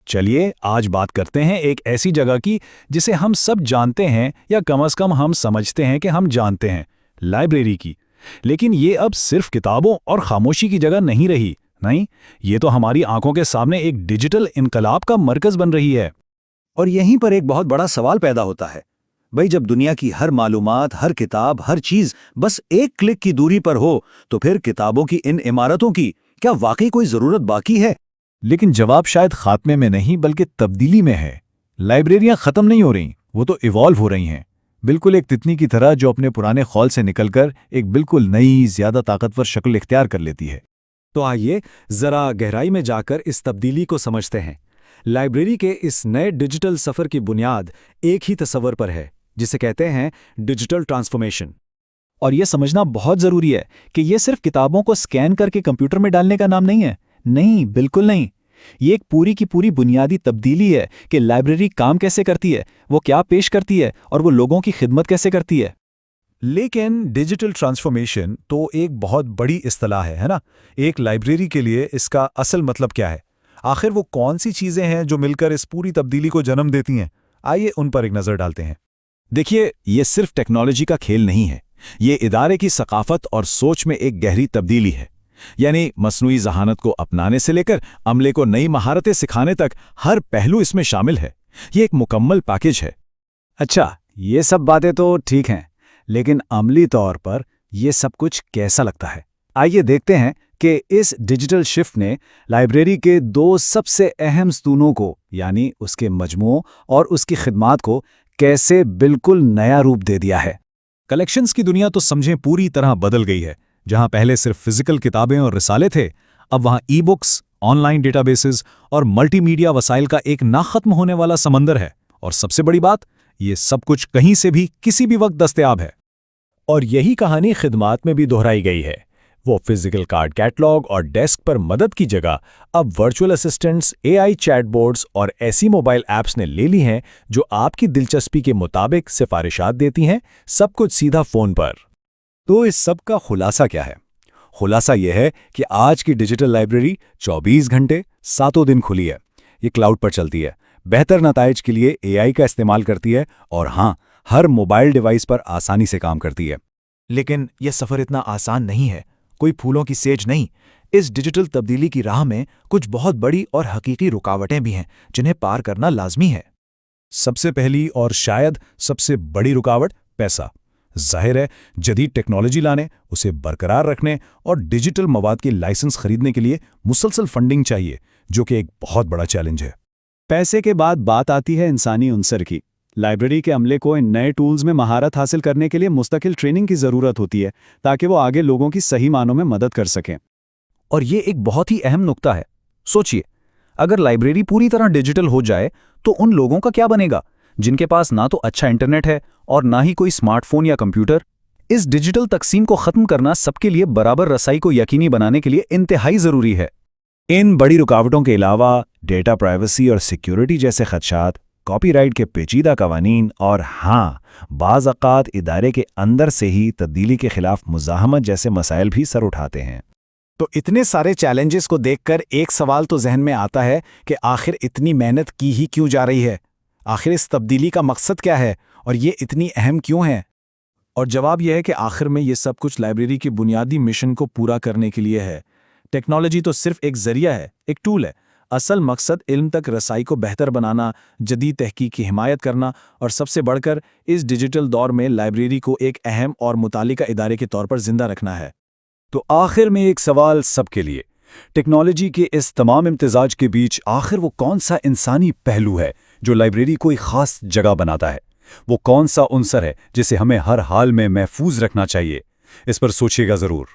چلیے آج بات کرتے ہیں ایک ایسی جگہ کی جسے ہم سب جانتے ہیں یا کم از کم ہم سمجھتے ہیں کہ ہم جانتے ہیں، لائبریری کی۔ لیکن یہ اب صرف کتابوں اور خاموشی کی جگہ نہیں رہی، نہیں، یہ تو ہماری آنکھوں کے سامنے ایک ڈیجیٹل انقلاب کا مرکز بن رہی ہے۔ اور یہیں پر ایک بہت بڑا سوال پیدا ہوتا ہے، بھئی جب دنیا کی ہر معلومات، ہر کتاب، ہر چیز بس ایک کلک کی دوری پر ہو، تو پھر کتابوں کی ان عمارتوں کی کیا واقعی کوئی ضرورت باقی ہے؟ لیکن جواب شاید خاتمے میں نہیں بلکہ تبدیلی میں ہے۔ لائبریریاں ختم نہیں ہو رہیں، وہ تو ایوالو ہو رہی ہیں، بالکل ایک تتنی کی طرح جو اپنے پرانے خول سے نکل کر ایک بالکل نئی، زیادہ طاقتور شکل اختیار کر لیتی ہے۔ تو آئیے ذرا گہرائی میں جا کر اس تبدیلی کو سمجھتے ہیں۔ لائبریری کے اس نئے ڈیجیٹل سفر کی بنیاد ایک ہی تصور پر ہے، جسے کہتے ہیں ڈیجیٹل ٹرانسفارمیشن۔ اور یہ سمجھنا بہت ضروری ہے کہ یہ صرف کتابوں کو سکین کر کے کمپیوٹر میں ڈالنے کا نام نہیں ہے، نہیں، بالکل نہیں۔ یہ ایک پوری کی پوری بنیادی تبدیلی ہے کہ لائبریری کام کیسے کرتی ہے، وہ کیا پیش کرتی ہے اور وہ لوگوں کی خدمت کیسے کرتی ہے۔ لیکن ڈیجیٹل ٹرانسفارمیشن تو ایک بہت بڑی اصطلاح ہے نا؟ ایک لائبریری کے لیے اس کا اصل مطلب کیا ہے؟ آخر وہ کون سی چیزیں ہیں جو مل کر اس پوری تبدیلی کو جنم دیتی ہیں؟ آئیے ان پر ایک نظر ڈالتے ہیں۔ دیکھیے، یہ صرف ٹیکنالوجی کا کھیل نہیں ہے، یہ ادارے کی ثقافت اور سوچ میں ایک گہری تبدیلی ہے۔ یعنی مصنوعی ذہانت کو اپنانے سے لے کر عملے کو نئی مہارتیں سکھانے تک ہر پہلو اس میں شامل ہے۔ یہ ایک مکمل پیکیج ہے۔ اچھا، یہ سب باتیں تو ٹھیک ہیں، لیکن عملی طور پر یہ سب کچھ کیسا لگتا ہے؟ آئیے دیکھتے ہیں کہ اس ڈیجیٹل شفٹ نے لائبریری کے دو سب سے اہم ستونوں کو، یعنی اس کے مجموعوں اور اس کی خدمات کو، کیسے بالکل نیا روپ دے دیا ہے۔ کلیکشنز کی دنیا تو سمجھیں پوری طرح بدل گئی ہے۔ جہاں پہلے صرف فزیکل کتابیں اور رسالے تھے، اب وہاں ebooks, online databases اور ملٹی میڈیا وسائل کا ایک نہ ختم ہونے والا سمندر ہے۔ اور سب سے بڑی بات، یہ سب کچھ کہیں سے بھی کسی بھی وقت دستیاب ہے۔ اور یہی کہانی خدمات میں بھی دہرائی گئی ہے۔ وہ فزیکل کارڈ کیٹلاگ اور ڈیسک پر مدد کی جگہ اب virtual assistants, a I chat boards اور ایسی موبائل ایپس نے لے لی ہیں جو آپ کی دلچسپی کے مطابق سفارشات دیتی ہیں، سب کچھ سیدھا فون پر۔ تو اس سب کا خلاصہ کیا ہے؟ خلاصہ یہ ہے کہ آج کی ڈیجیٹل لائبریری 24 گھنٹے 7 دن کھلی ہے۔ یہ کلاؤڈ پر چلتی ہے، بہتر نتائج کے لیے اے آئی کا استعمال کرتی ہے، اور ہاں، ہر موبائل ڈیوائس پر آسانی سے کام کرتی ہے۔ لیکن یہ سفر اتنا آسان نہیں ہے، کوئی پھولوں کی سیج نہیں۔ اس ڈیجیٹل تبدیلی کی راہ میں کچھ بہت بڑی اور حقیقی رکاوٹیں بھی ہیں جنہیں پار کرنا لازمی ہے۔ سب سے پہلی اور شاید سب سے بڑی رکاوٹ پیسہ۔ ظاہر ہے، جدید ٹیکنالوجی لانے، اسے برقرار رکھنے اور ڈیجیٹل مواد کی لائسنس خریدنے کے لیے مسلسل فنڈنگ چاہیے، جو کہ ایک بہت بڑا چیلنج ہے۔ پیسے کے بعد بات آتی ہے انسانی عنصر کی۔ لائبریری کے عملے کو ان نئے ٹولز میں مہارت حاصل کرنے کے لیے مستقل ٹریننگ کی ضرورت ہوتی ہے، تاکہ وہ آگے لوگوں کی صحیح معنوں میں مدد کر سکیں۔ اور یہ ایک بہت ہی اہم نقطہ ہے۔ سوچئے، اگر لائبریری پوری طرح ڈیجیٹل ہو جائے تو ان لوگوں کا کیا بنے گا جن کے پاس نہ تو اچھا انٹرنیٹ ہے اور نہ ہی کوئی اسمارٹ فون یا کمپیوٹر؟ اس ڈیجیٹل تقسیم کو ختم کرنا سب کے لیے برابر رسائی کو یقینی بنانے کے لیے انتہائی ضروری ہے۔ ان بڑی رکاوٹوں کے علاوہ ڈیٹا پرائیویسی اور سیکیورٹی جیسے خدشات، کاپی رائٹ کے پیچیدہ قوانین، اور ہاں، بعض اوقات ادارے کے اندر سے ہی تبدیلی کے خلاف مزاحمت جیسے مسائل بھی سر اٹھاتے ہیں۔ تو اتنے سارے چیلنجز کو دیکھ کر ایک سوال تو ذہن میں آتا ہے کہ آخر اتنی محنت کی ہی کیوں جا رہی ہے؟ آخر اس تبدیلی کا مقصد کیا ہے اور یہ اتنی اہم کیوں ہے؟ اور جواب یہ ہے کہ آخر میں یہ سب کچھ لائبریری کی بنیادی مشن کو پورا کرنے کے لیے ہے۔ ٹیکنالوجی تو صرف ایک ذریعہ ہے، ایک ٹول ہے۔ اصل مقصد علم تک رسائی کو بہتر بنانا، جدید تحقیق کی حمایت کرنا، اور سب سے بڑھ کر اس ڈیجیٹل دور میں لائبریری کو ایک اہم اور متعلقہ ادارے کے طور پر زندہ رکھنا ہے۔ تو آخر میں ایک سوال سب کے لیے، ٹیکنالوجی کے اس تمام امتزاج کے بیچ آخر وہ کون سا انسانی پہلو ہے جو لائبریری کو ایک خاص جگہ بناتا ہے؟ وہ کون سا عنصر ہے جسے ہمیں ہر حال میں محفوظ رکھنا چاہیے؟ اس پر سوچیے گا ضرور۔